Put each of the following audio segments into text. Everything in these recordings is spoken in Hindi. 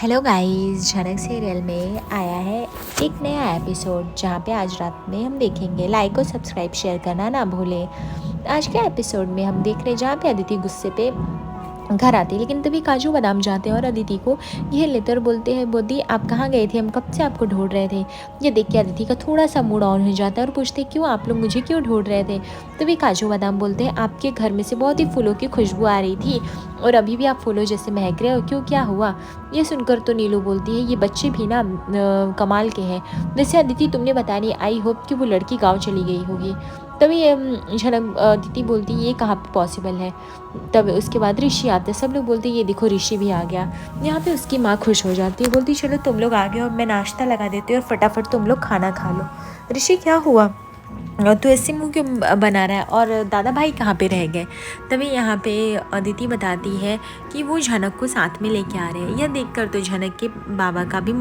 हेलो गाइस, झनक सीरियल में आया है एक नया एपिसोड जहाँ पे आज रात में हम देखेंगे। लाइक और सब्सक्राइब शेयर करना ना भूलें। आज के एपिसोड में हम देख रहे हैं जहाँ पे अदिति गुस्से पे घर आती है, लेकिन तभी काजू बादाम जाते हैं और अदिति को घेर लेते हैं और बोलते हैं बोदी आप कहाँ गए थे, हम कब से आपको ढूंढ रहे थे। ये देख के अदिति का थोड़ा सा मूड ऑन हो जाता है और पूछते हैं क्यों आप लोग मुझे क्यों ढूंढ रहे थे। तभी काजू बादाम बोलते हैं आपके घर में से बहुत ही फूलों की खुशबू आ रही थी और अभी भी आप फूलों जैसे महक रहे हो, क्यों क्या हुआ। ये सुनकर तो नीलू बोलती है ये बच्चे भी ना कमाल के हैं। वैसे अदिति तुमने बताया नहीं, आई होप कि वो लड़की गाँव चली गई होगी। तभी झनक अदिति बोलती ये कहाँ पे पॉसिबल है। तब उसके बाद ऋषि आते, सब लोग बोलते ये देखो ऋषि भी आ गया। यहाँ पे उसकी माँ खुश हो जाती है, बोलती चलो तुम लोग आ गए और मैं नाश्ता लगा देती हूँ और फटाफट तुम लोग खाना खा लो। ऋषि क्या हुआ, तो ऐसे मुँह क्यों बना रहा है और दादा भाई कहाँ पे रह गए। तभी यहाँ पे अदिति बताती है कि वो झनक को साथ में लेके आ रहे हैं। यह देखकर तो झनक के बाबा का भी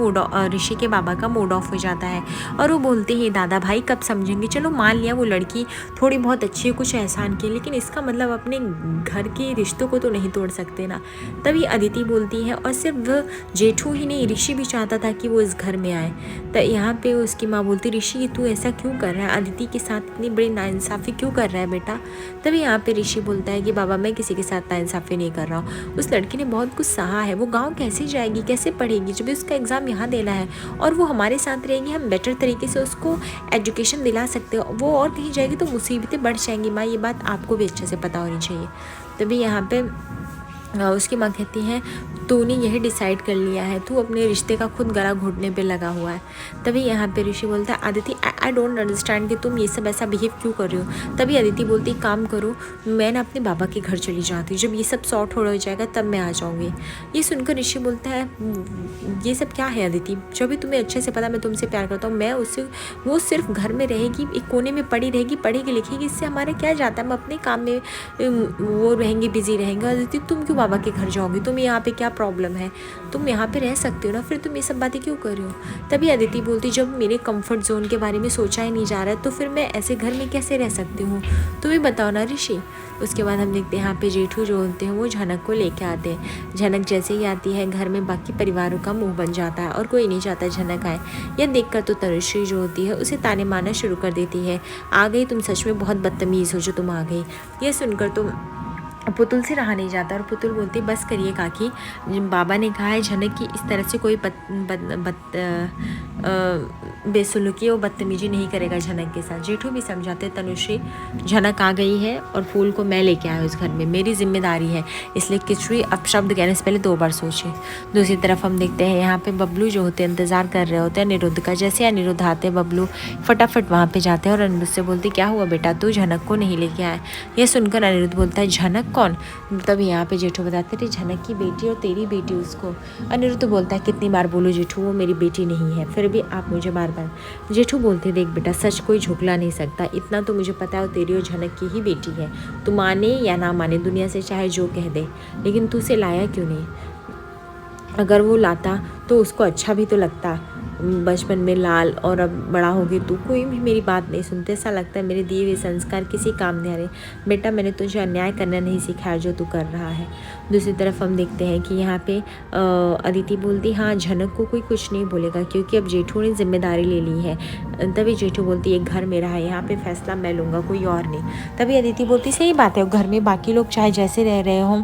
ऋषि के बाबा का मूड ऑफ हो जाता है और वो बोलते हैं दादा भाई कब समझेंगे। चलो मान लिया वो लड़की थोड़ी बहुत अच्छी है, कुछ एहसान की, लेकिन इसका मतलब अपने घर के रिश्तों को तो नहीं तोड़ सकते ना। तभी अदिति बोलती है और सिर्फ जेठू ही नहीं ऋषि भी चाहता था कि वो इस घर में आए। तो यहाँ पे उसकी माँ बोलती ऋषि तू ऐसा क्यों कर रहा है, अदिति के साथ इतनी बड़ी नाइंसाफ़ी क्यों कर रहा है बेटा। तभी यहाँ पे ऋषि बोलता है कि बाबा मैं किसी के साथ नाइंसाफ़ी नहीं कर रहा हूँ। उस लड़की ने बहुत कुछ सहा है, वो गाँव कैसे जाएगी, कैसे पढ़ेगी जब उसका एग्ज़ाम यहाँ देना है, और वो हमारे साथ रहेगी, हम बेटर तरीके से उसको एजुकेशन दिला सकते हो। वो और कहीं जाएगी तो मुसीबतें बढ़ जाएंगी माँ, ये बात आपको भी अच्छे से पता होनी चाहिए। तभी यहाँ पे उसकी माँ कहती है तूने यही डिसाइड कर लिया है, तू अपने रिश्ते का खुद गला घोटने पे लगा हुआ है। तभी यहाँ पे ऋषि बोलता है अदिति आई डोंट अंडरस्टैंड कि तुम ये सब ऐसा बिहेव क्यों कर रहे हो। तभी अदिति बोलती काम करो, मैं ना अपने बाबा के घर चली जाती हूँ, जब ये सब सॉर्ट हो जाएगा तब मैं आ जाऊँगी। ये सुनकर ऋषि बोलता है ये सब क्या है अदिति, जो भी तुम्हें अच्छे से पता मैं तुमसे प्यार करता हूँ, मैं उससे वो सिर्फ घर में रहेगी, एक कोने में पड़ी रहेगी, पढ़ेगी लिखेगी, इससे हमारा क्या जाता है, हम अपने काम में वो रहेंगे, बिजी रहेंगे। अदिति तुम क्यों बाबा के घर जाओगी, तुम यहाँ पे क्या प्रॉब्लम है, तुम यहाँ पे रह सकते हो ना, फिर तुम ये सब बातें क्यों कर रहे हो। तभी अदिति बोलती जब मेरे कंफर्ट जोन के बारे में सोचा ही नहीं जा रहा है तो फिर मैं ऐसे घर में कैसे रह सकती हूँ, तुम ही बताओ ना ऋषि। उसके बाद हम देखते हैं यहाँ पे जेठू जो होते हैं वो झनक को लेके आते हैं। झनक जैसे ही आती है घर में बाकी परिवारों का मुंह बन जाता है और कोई नहीं चाहता झनक आए। यह देखकर तो तनुश्री जो होती है उसे ताने मारना शुरू कर देती है, आ गई तुम, सच में बहुत बदतमीज़ हो जो तुम आ गई। यह सुनकर तो पुतुल से रहा नहीं जाता और पुतुल बोलती बस करिए काकी, बाबा ने कहा है झनक की इस तरह से कोई बेसुलूकी और बदतमीजी नहीं करेगा झनक के साथ। जेठू भी समझाते तनुश्री झनक आ गई है और फूल को मैं लेके आया उस घर में, मेरी जिम्मेदारी है, इसलिए किचड़ी अब शब्द कहने से पहले 2 बार सोचे। दूसरी तरफ हम देखते हैं यहाँ पे बबलू जो होते हैं इंतज़ार कर रहे होते हैं अनिरुद्ध का। जैसे अनिरुद्ध आते बबलू फटाफट वहाँ पे जाते हैं और अनिरुद्ध से बोलते क्या हुआ बेटा, तू झनक को नहीं लेके आया। यह सुनकर अनिरुद्ध बोलता है झनक कौन। तभी यहाँ पे जेठू बताते थे झनक की बेटी और तेरी बेटी उसको। अनिरुद्ध बोलता है कितनी बार बोलो जेठू वो मेरी बेटी नहीं है, फिर भी आप मुझे बार बार। जेठू बोलते देख बेटा सच कोई झुकला नहीं सकता, इतना तो मुझे पता है वो तेरी और झनक की ही बेटी है, तू माने या ना माने दुनिया से चाहे जो कह दे, लेकिन तू उसे लाया क्यों नहीं। अगर वो लाता तो उसको अच्छा भी तो लगता, बचपन में लाल और अब बड़ा हो गई तू कोई भी मेरी बात नहीं सुनते, ऐसा लगता है मेरे दिए हुए संस्कार किसी काम नहीं आ रहे। बेटा मैंने तुझे अन्याय करना नहीं सिखाया जो तू कर रहा है। दूसरी तरफ हम देखते हैं कि यहाँ पे अदिति बोलती हाँ झनक को कोई कुछ नहीं बोलेगा क्योंकि अब जेठू ने जिम्मेदारी ले ली है। तभी जेठू बोलती एक घर मेरा है, यहाँ पे फैसला मैं लूँगा कोई और नहीं। तभी अदिति बोलती सही बात है, घर में बाकी लोग चाहे जैसे रह रहे हों,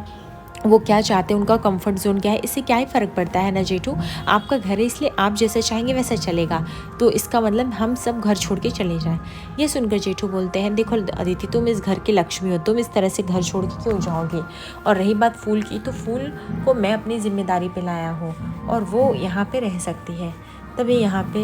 वो क्या चाहते हैं, उनका कंफर्ट जोन क्या है, इससे क्या ही फ़र्क पड़ता है ना जेठू, आपका घर है इसलिए आप जैसा चाहेंगे वैसा चलेगा, तो इसका मतलब हम सब घर छोड़ के चले जाएं। ये सुनकर जेठू बोलते हैं देखो अदिति तुम इस घर की लक्ष्मी हो, तुम इस तरह से घर छोड़ के क्यों जाओगी। और रही बात फूल की, तो फूल को मैं अपनी जिम्मेदारी पे लाया हूँ और वो यहाँ पे रह सकती है। तभी यहाँ पे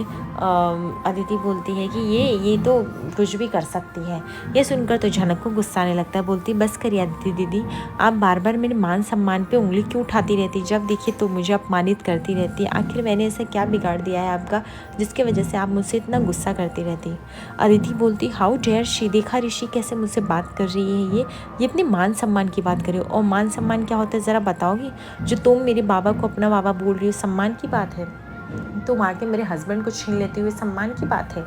अदिति बोलती है कि ये तो कुछ भी कर सकती है। ये सुनकर तो झनक को गुस्सा आने लगता है, बोलती बस करिए अदिति दीदी, आप बार बार मेरे मान सम्मान पे उंगली क्यों उठाती रहती, जब देखिए तो मुझे अपमानित करती रहती है, आखिर मैंने ऐसा क्या बिगाड़ दिया है आपका जिसकी वजह से आप मुझसे इतना गुस्सा करती रहती। अदिति बोलती हाउ डेयर शी, देखा ऋषि कैसे मुझसे बात कर रही है, ये अपने मान सम्मान की बात कर रही हो, और मान सम्मान क्या होता है ज़रा बताओगी, जो तुम मेरे बाबा को अपना बाबा बोल रही हो सम्मान की बात है, तुम आके मेरे हस्बैंड को छीन लेते हुए सम्मान की बात है।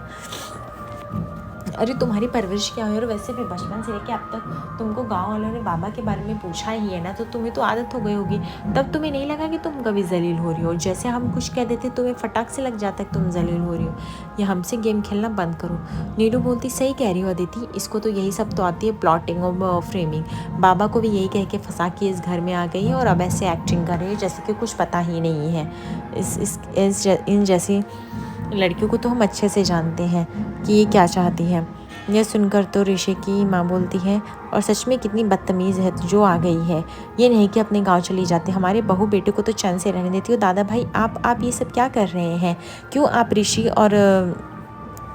अरे तुम्हारी परवरिश क्या हुई, और वैसे भी बचपन से लेके अब तक तुमको गांव वालों ने बाबा के बारे में पूछा ही है ना, तो तुम्हें तो आदत हो गई होगी। तब तुम्हें नहीं लगा कि तुम कभी जलील हो रही हो? जैसे हम कुछ कह देते तुम्हें फटाक से लग जाता है तुम जलील हो रही हो। या हमसे गेम खेलना बंद करो। नीलू बोलती सही कह रही हो अदिति, इसको तो यही सब तो आती है, प्लॉटिंग और फ्रेमिंग। बाबा को भी यही कह के फंसा के इस घर में आ गई है और अब ऐसे एक्टिंग कर रही है जैसे कि कुछ पता ही नहीं है। इन जैसी लड़कियों को तो हम अच्छे से जानते हैं कि ये क्या चाहती है। यह सुनकर तो ऋषि की माँ बोलती है, और सच में कितनी बदतमीज़ है जो आ गई है, ये नहीं कि अपने गांव चली जाती, हमारे बहू बेटे को तो चैन से रहने देती हो। दादा भाई आप ये सब क्या कर रहे हैं? क्यों आप ऋषि और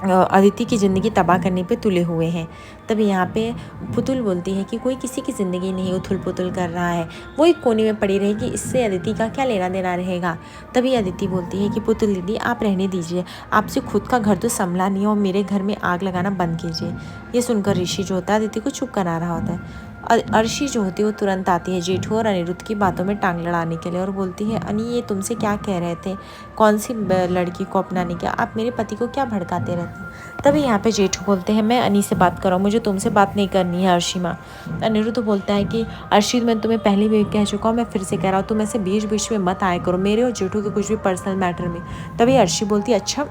अदिति की ज़िंदगी तबाह करने पे तुले हुए हैं? तभी यहाँ पे पुतुल बोलती है कि कोई किसी की ज़िंदगी नहीं उथल पुथल कर रहा है, वो एक कोने में पड़ी रहेगी, इससे अदिति का क्या लेना देना रहेगा। तभी अदिति बोलती है कि पुतुल दीदी आप रहने दीजिए, आपसे खुद का घर तो संभला नहीं और मेरे घर में आग लगाना बंद कीजिए। ये सुनकर ऋषि जो होता है अदिति को चुप करा रहा होता है। अर्शी जो होती है वो तुरंत आती है जेठू और अनिरुद्ध की बातों में टांग लड़ाने के लिए और बोलती है, अनी ये तुमसे क्या कह रहे थे, कौन सी लड़की को अपनाने का, आप मेरे पति को क्या भड़काते रहते हैं। तभी यहाँ पे जेठू बोलते हैं, मैं अनी से बात कर रहा हूँ, मुझे तुमसे बात नहीं करनी है अर्शी माँ। अनिरुद्ध बोलता है कि अर्शी मैं तुम्हें पहले भी कह चुका हूँ, मैं फिर से कह रहा हूँ, तुम ऐसे बीच बीच में मत आया करो मेरे और जेठू के कुछ भी पर्सनल मैटर में। तभी अर्शी बोलती है, अच्छा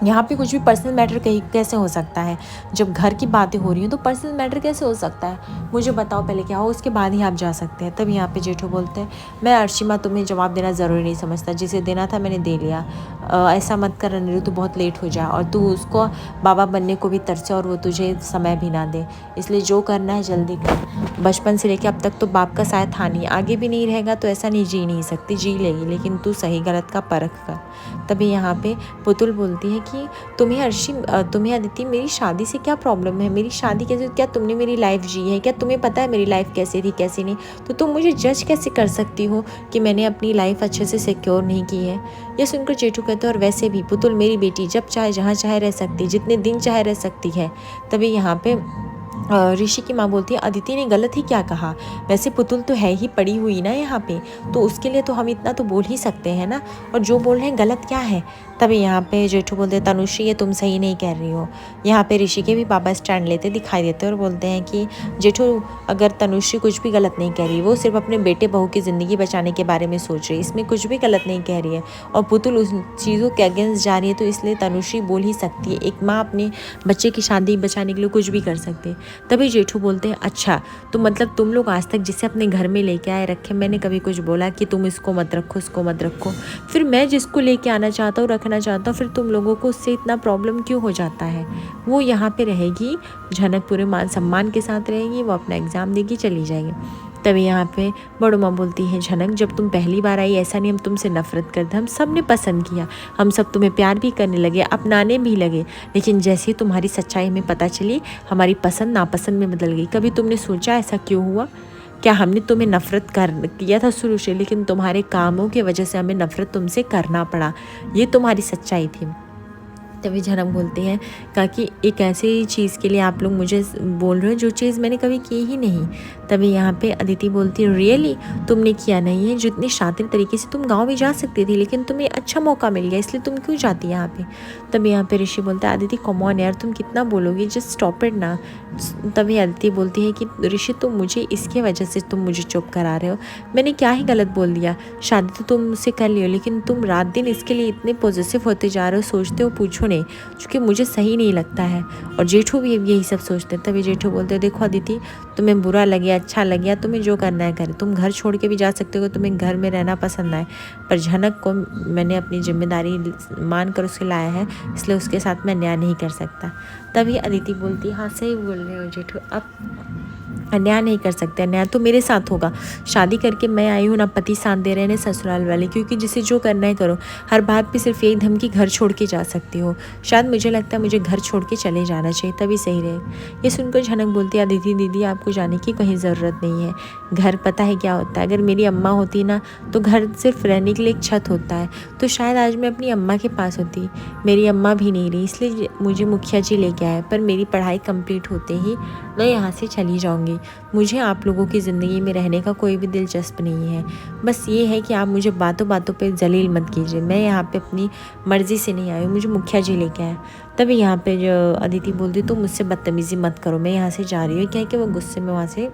यहाँ पे कुछ भी पर्सनल मैटर कहीं कैसे हो सकता है? जब घर की बातें हो रही हैं तो पर्सनल मैटर कैसे हो सकता है? मुझे बताओ पहले क्या हो, उसके बाद ही आप जा सकते हैं। तब यहाँ पे जेठू बोलते हैं, मैं अर्शी माँ तुम्हें जवाब देना ज़रूरी नहीं समझता, जिसे देना था मैंने दे लिया। ऐसा मत कर अनिरुद्ध, तो बहुत लेट हो जाए और तू उसको बाबा बनने को भी तरसे और वो तुझे समय भी ना दे, इसलिए जो करना है जल्दी कर। बचपन से लेकर अब तक तो बाप का साया था नहीं, आगे भी नहीं रहेगा, तो ऐसा नहीं जी नहीं सकती, जी लेगी, लेकिन तू सही गलत का परख कर। तभी यहाँ पे पुतुल बोलती है कि तुम्हें अदिति मेरी शादी से क्या प्रॉब्लम है? मेरी शादी कैसे, क्या तुमने मेरी लाइफ जी है? क्या तुम्हें पता है मेरी लाइफ कैसी थी कैसी नहीं? तो तुम मुझे जज कैसे कर सकती हो कि मैंने अपनी लाइफ अच्छे से सिक्योर नहीं की है? यह सुनकर जेठू कहते हैं, और वैसे भी पुतुल मेरी बेटी जब चाहे जहाँ चाहे रह सकती, जितने दिन चाहे रह सकती है। तभी यहाँ पे ऋषि की माँ बोलती है, अदिति ने गलत ही क्या कहा? वैसे पुतुल तो है ही पड़ी हुई ना यहाँ पे, तो उसके लिए तो हम इतना तो बोल ही सकते हैं ना, और जो बोल रहे हैं गलत क्या है? तभी यहाँ पे जेठू बोलते हैं, तनुश्री ये तुम सही नहीं कह रही हो। यहाँ पे ऋषि के भी पापा स्टैंड लेते दिखाई देते और बोलते हैं कि जेठू अगर तनुश्री कुछ भी गलत नहीं कह रही, वो सिर्फ अपने बेटे बहू की ज़िंदगी बचाने के बारे में सोच रही है, इसमें कुछ भी गलत नहीं कह रही है, और पुतुल उस चीज़ों के अगेंस्ट जा रही है, तो इसलिए तनुश्री बोल ही सकती है, एक माँ अपने बच्चे की शादी बचाने के लिए कुछ भी कर सकती है। तभी जेठू बोलते हैं, अच्छा तो मतलब तुम लोग आज तक जिसे अपने घर में लेके आए रखे, मैंने कभी कुछ बोला कि तुम इसको मत रखो उसको मत रखो? फिर मैं जिसको लेके आना चाहता हूँ रखना चाहता हूँ, फिर तुम लोगों को उससे इतना प्रॉब्लम क्यों हो जाता है? वो यहाँ पे रहेगी, झनक पूरे मान सम्मान के साथ रहेगी, वो अपना एग्ज़ाम देगी चली जाएगी। तभी यहाँ पे बड़ो माँ बोलती है, झनक जब तुम पहली बार आई ऐसा नहीं हम तुमसे नफरत करते, हम सब ने पसंद किया, हम सब तुम्हें प्यार भी करने लगे, अपनाने भी लगे, लेकिन जैसे ही तुम्हारी सच्चाई हमें पता चली हमारी पसंद नापसंद में बदल गई। कभी तुमने सोचा ऐसा क्यों हुआ? क्या हमने तुम्हें नफ़रत किया था शुरू से, लेकिन तुम्हारे कामों की वजह से हमें नफ़रत तुमसे करना पड़ा, ये तुम्हारी सच्चाई थी। तभी झनक बोलते हैं, काकि एक ऐसी चीज़ के लिए आप लोग मुझे बोल रहे हो जो चीज़ मैंने कभी की ही नहीं। तभी यहाँ पे अदिति बोलती है, रियली तुमने किया नहीं है? जितनी शातिर तरीके से तुम गांव भी जा सकती थी, लेकिन तुम्हें अच्छा मौका मिल गया, इसलिए तुम क्यों जाती यहाँ पे? तभी यहाँ पे ऋषि बोलता है, अदिति कम ऑन यार, तुम कितना बोलोगी, जस्ट स्टॉप इट ना। तभी अदिति बोलती है कि ऋषि तुम मुझे इसके वजह से तुम मुझे चुप करा रहे हो, मैंने क्या ही गलत बोल दिया? शादी तो तुम मुझसे कर लियो, लेकिन तुम रात दिन इसके लिए इतने पॉजिटिव होते जा रहे हो, सोचते हो पूछो नहीं, क्योंकि मुझे सही नहीं लगता है। और जेठू भी यही सब सोचते हैं। तभी जेठू बोलते हैं, देखो अदिति तुम्हें बुरा लगे अच्छा लगे, तुम्हें जो करना है करे, तुम घर छोड़ के भी जा सकते हो, तुम्हें घर में रहना पसंद आए, पर झनक को मैंने अपनी जिम्मेदारी मान कर उसके लाया है, इसलिए उसके साथ मैं न्याय नहीं कर सकता। तभी अदिति बोलती, हाँ सही बोल रहे हो जेठू, अब अन्याय नहीं कर सकते, अन्याय तो मेरे साथ होगा, शादी करके मैं आई हूँ ना पति साथ दे रहे हैं ससुराल वाले, क्योंकि जिसे जो करना है करो, हर बात पे सिर्फ यही धमकी घर छोड़ के जा सकती हो, शायद मुझे लगता है मुझे घर छोड़ के चले जाना चाहिए तभी सही रहे। ये सुनकर झनक बोलती है, अदिति दीदी आपको जाने की कहीं ज़रूरत नहीं है, घर पता है क्या होता है, अगर मेरी अम्मा होती ना तो घर सिर्फ रहने के लिए एक छत होता है, तो शायद आज मैं अपनी अम्मा के पास होती, मेरी अम्मा भी नहीं रही, इसलिए मुझे मुखिया जी लेके आए, पर मेरी पढ़ाई कंप्लीट होते ही मैं यहाँ से चली जाऊँगी, मुझे आप लोगों की ज़िंदगी में रहने का कोई भी दिलचस्प नहीं है। बस ये है कि आप मुझे बातों बातों पे जलील मत कीजिए। मैं यहाँ पे अपनी मर्ज़ी से नहीं आई हूँ, मुझे मुखिया जी लेके आए। तभी यहाँ पे जो अदिति बोलती तो मुझसे बदतमीज़ी मत करो, मैं यहाँ से जा रही हूँ। क्या है कि वो गुस्से में वहाँ से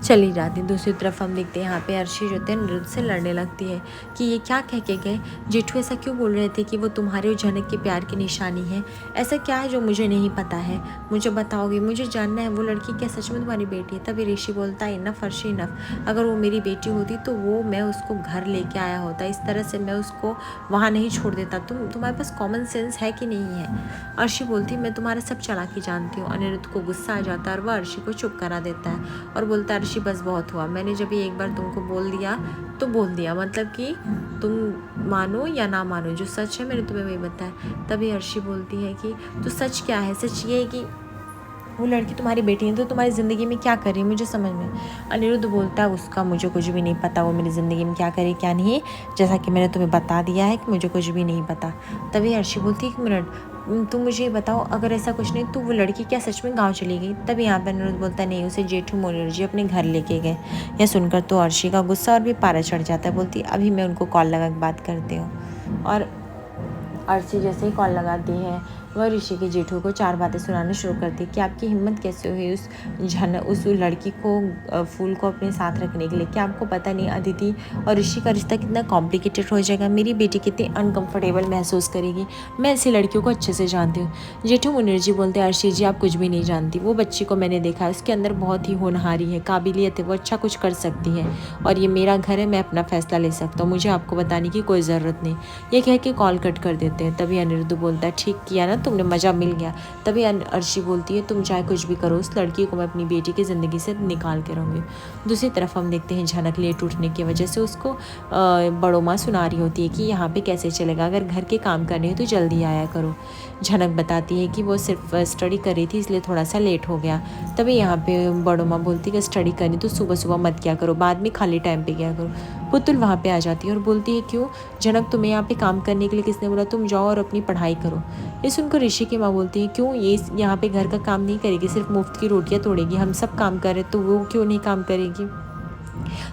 चली जाती। दूसरी तरफ हम देखते हैं यहाँ पे अर्शी जो थे अनिरुद्ध से लड़ने लगती है कि ये क्या कह के गए, जेठू ऐसा क्यों बोल रहे थे कि वो तुम्हारे और झनक के प्यार की निशानी है। ऐसा क्या है जो मुझे नहीं पता है, मुझे बताओगे, मुझे जानना है वो लड़की क्या सच में तुम्हारी बेटी है। तभी ऋषि बोलता है इनफ अर्शी इनफ, अगर वो मेरी बेटी होती तो वो मैं उसको घर लेके आया होता, इस तरह से मैं उसको वहाँ नहीं छोड़ देता। तुम्हारे पास कॉमन सेंस है कि नहीं है। अर्शी बोलती मैं तुम्हारा सब चालाकी जानती हूँ। अनिरुद्ध को गुस्सा आ जाता है और वह अर्शी को चुप करा देता है और बोलता है अर्शी बस बहुत हुआ, मैंने जब ये एक बार तुमको बोल दिया तो बोल दिया, मतलब कि तुम मानो या ना मानो, जो सच है मैंने तुम्हें वही बताया। तभी अर्शी बोलती है कि तो सच क्या है। सच ये है कि वो लड़की तुम्हारी बेटी है तो तुम्हारी ज़िंदगी में क्या कर रही है, मुझे समझ में। अनिरुद्ध बोलता है उसका मुझे कुछ भी नहीं पता, वो मेरी ज़िंदगी में क्या करे क्या नहीं, जैसा कि मैंने तुम्हें बता दिया है कि मुझे कुछ भी नहीं पता। तभी अर्शी बोलती है 1 मिनट, तुम मुझे बताओ अगर ऐसा कुछ नहीं तो वो लड़की क्या सच में गाँव चली गई। तभी यहाँ पर अनिरुद्ध बोलता है नहीं, उसे जेठू मोनियर जी अपने घर लेके गए। यह सुनकर तो अर्शी का गुस्सा और भी पारा चढ़ जाता है। बोलती अभी मैं उनको कॉल लगा के बात करती हूँ। और अर्शी जैसे ही कॉल लगाती है वह ऋषि के जेठू को 4 बातें सुनाना शुरू करती है कि आपकी हिम्मत कैसे हुई उस लड़की को फूल को अपने साथ रखने के लिए। क्या आपको पता नहीं अदिति और ऋषि का रिश्ता कितना कॉम्प्लिकेटेड हो जाएगा, मेरी बेटी कितनी अनकंफर्टेबल महसूस करेगी, मैं ऐसी लड़कियों को अच्छे से जानती हूँ। जेठू मुनिर जी बोलते हैं अर्शी जी आप कुछ भी नहीं जानती, वो बच्ची को मैंने देखा है, उसके अंदर बहुत ही होनहारी है, काबिलियत है, वो अच्छा कुछ कर सकती है और ये मेरा घर है, मैं अपना फैसला ले सकता हूँ, मुझे आपको बताने की कोई ज़रूरत नहीं। ये कह के कॉल कट कर देते हैं। तभी अनिरुद्ध बोलता है ठीक किया ना तुमने, मज़ा मिल गया। तभी अर्शी बोलती है तुम चाहे कुछ भी करो, उस लड़की को मैं अपनी बेटी की ज़िंदगी से निकाल के रहूँगी। दूसरी तरफ हम देखते हैं झनक लेट उठने की वजह से उसको बड़ो माँ सुना रही होती है कि यहाँ पे कैसे चलेगा, अगर घर के काम करने हो तो जल्दी आया करो। झनक बताती है कि वो सिर्फ स्टडी कर रही थी इसलिए थोड़ा सा लेट हो गया। तभी यहाँ पे बड़ो माँ बोलती है कि स्टडी करनी तो सुबह सुबह मत किया करो, बाद में खाली टाइम पे किया करो। पुतुल वहाँ पे आ जाती है और बोलती है क्यों झनक, तुम्हें यहाँ पे काम करने के लिए किसने बोला, तुम जाओ और अपनी पढ़ाई करो। ये सुनकर ऋषि की माँ बोलती है क्यों ये यहाँ पे घर का काम नहीं करेगी, सिर्फ मुफ्त की रोटियाँ तोड़ेगी, हम सब काम कर रहे तो वो क्यों नहीं काम करेगी।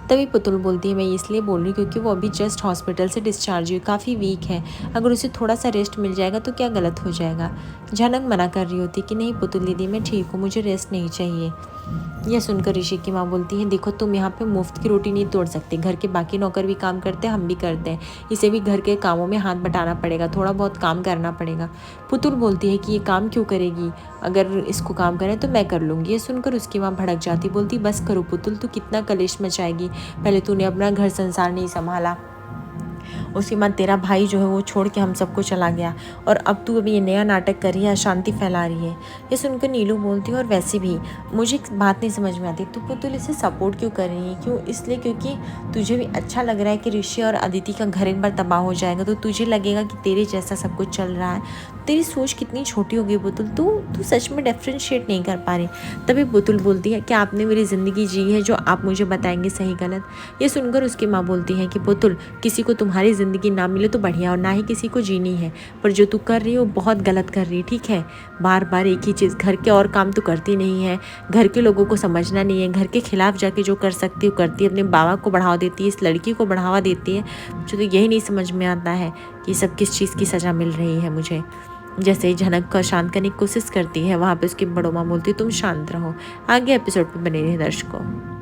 तभी पुतुल बोलती है मैं इसलिए बोल रही हूँ क्योंकि वो अभी जस्ट हॉस्पिटल से डिस्चार्ज हुई, काफ़ी वीक है, अगर उसे थोड़ा सा रेस्ट मिल जाएगा तो क्या गलत हो जाएगा। झनक मना कर रही होती कि नहीं पुतुल दीदी मैं ठीक हूँ, मुझे रेस्ट नहीं चाहिए। यह सुनकर ऋषि की माँ बोलती है देखो तुम यहाँ पे मुफ्त की रोटी नहीं तोड़ सकते, घर के बाकी नौकर भी काम करते हैं, हम भी करते हैं, इसे भी घर के कामों में हाथ बटाना पड़ेगा, थोड़ा बहुत काम करना पड़ेगा। पुतुल बोलती है कि ये काम क्यों करेगी, अगर इसको काम करें तो मैं कर लूँगी। ये सुनकर उसकी माँ भड़क जाती, बोलती बस करो पुतुल, तू कितना कलेश मचाएगी, पहले तूने अपना घर संसार नहीं संभाला, उसके बाद तेरा भाई जो है वो छोड़ के हम सबको चला गया और अब तू अभी ये नया नाटक कर रही है, अशांति फैला रही है। ये सुनकर नीलू बोलती है और वैसे भी मुझे एक बात नहीं समझ में आती, तू पुतुल इसे सपोर्ट क्यों कर रही है, क्यों, इसलिए क्योंकि तुझे भी अच्छा लग रहा है कि ऋषि और अदिति का घर एक बार तबाह हो जाएगा तो तुझे लगेगा कि तेरे जैसा सब कुछ चल रहा है। तेरी सोच कितनी छोटी हो गई पुतुल, तू सच में डिफ्रेंशिएट नहीं कर पा रही। तभी पुतुल बोलती है कि आपने मेरी ज़िंदगी जी है जो आप मुझे बताएंगे सही गलत। ये सुनकर उसकी माँ बोलती है कि पुतुल किसी को तुम्हारी ज़िंदगी ना मिले तो बढ़िया और ना ही किसी को जीनी है, पर जो तू कर रही है वो बहुत गलत कर रही है, ठीक है। बार बार एक ही चीज़, घर के और काम तो करती नहीं है, घर के लोगों को समझना नहीं है, घर के खिलाफ जाके जो कर सकती है वो करती है, अपने बाबा को बढ़ावा देती है, इस लड़की को बढ़ावा देती है। मुझे तो यही नहीं समझ में आता है कि सब किस चीज़ की सज़ा मिल रही है मुझे। जैसे ही झनक को शांत करने की कोशिश करती है वहाँ पे उसकी बड़ो माँ बोलती है तुम शांत रहो। आगे एपिसोड पे बने रहे दर्शकों।